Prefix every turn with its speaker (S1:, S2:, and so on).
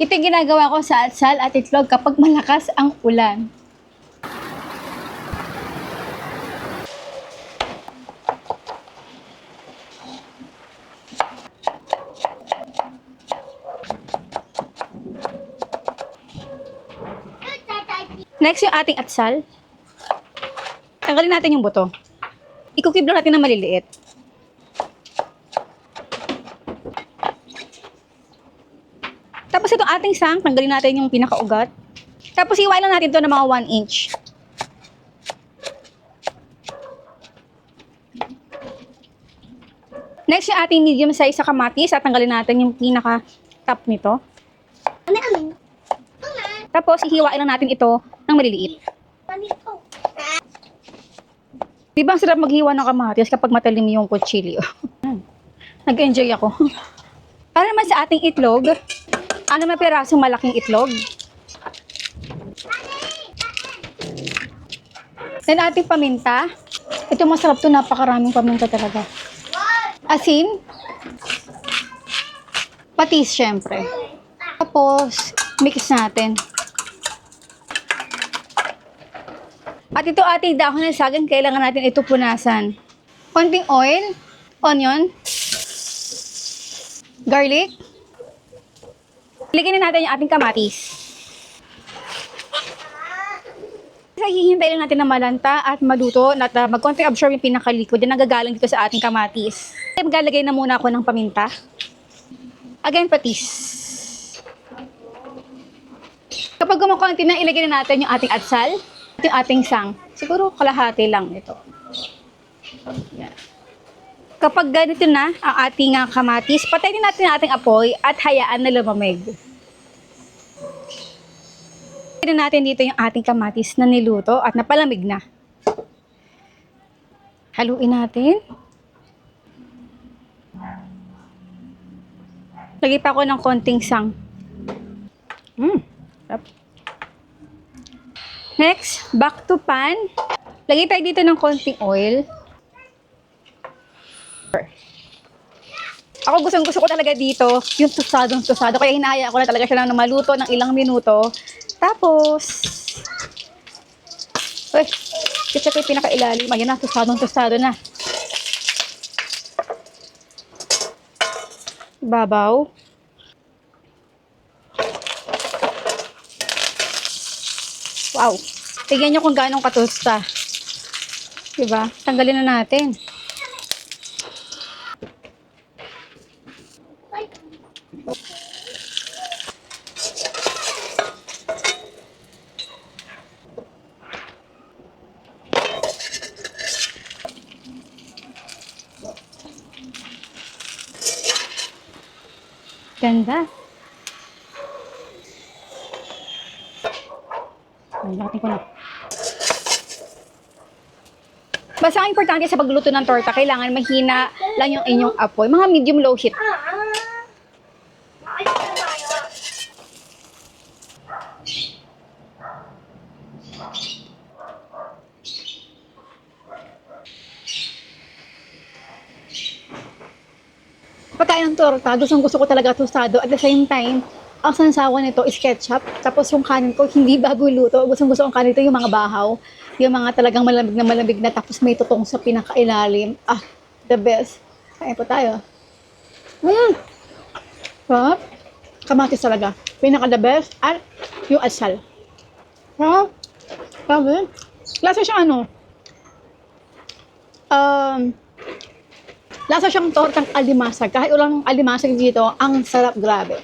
S1: Ito yung ginagawa ko sa atsal at itlog kapag malakas ang ulan. Next, yung ating atsal. Tanggalin natin yung buto. Ikukiblo natin na maliliit. Tapos itong ating sang, tanggalin natin yung pinakaugat. Tapos iwain lang natin ito ng mga 1 inch. Next, yung ating medium size sa kamatis. At tanggalin natin yung pinaka-top nito. Tapos, ihiwain lang natin ito ng maliliit. Di ba ang sarap maghiwa ng kamatis kapag matalim yung kutsilyo? Nag-enjoy ako. Para naman sa ating itlog, ano na pirasong malaking itlog? Then ating paminta. Ito masarap to, napakaraming paminta talaga. Asin. Patis, syempre. Tapos, mix natin. At ito ating dahon ng saging, kailangan natin ito punasan. Konting oil, onion, garlic. Ligyan na natin yung ating kamatis. Hihintay lang natin na malanta at maluto at mag-konting absorb yung pinakaliquid na nagagaling dito sa ating kamatis. Maglalagay na muna ako ng paminta. Again, patis. Kapag gumakonti na, ilagay na natin yung ating atsal at yung ating sang. Siguro kalahati lang ito. Yan. Kapag ganito na ang ating kamatis, patayin natin ang ating apoy at hayaan na lumamig. Patayin natin dito yung ating kamatis na niluto at napalamig na. Haluin natin. Lagay pa ako ng konting sang. Next, back to pan. Lagay tayo dito ng konting oil. Ako gusto ko talaga dito yung tosado. Kaya hinahayaan ko na talaga siya na maluto ng ilang minuto. Tapos, check ko yung pinakailalim. Ayun na, tostado na. Babaw. Wow. Tignan nyo kung gaano katosta. Diba? Tanggalin na natin. Ganda. Lakatin ko na. Basta ang importante sa pagluto ng torta, kailangan mahina lang yung inyong apoy. Mga medium low heat. Pagkain ng torta, gusto ko talaga tostado. At the same time, ang sansawa nito is ketchup. Tapos yung kanin ko, hindi bago luto. Gusto ang kanin ito, yung mga bahaw. Yung mga talagang malamig na tapos may tutong sa pinakailalim. The best. Kain po tayo. Sarap. Kamatis talaga. Pinaka-the best. At yung asal. Sabi. Lasa siyang lasa siyang tortang alimasag. Kahit ulang alimasag dito, ang sarap, grabe.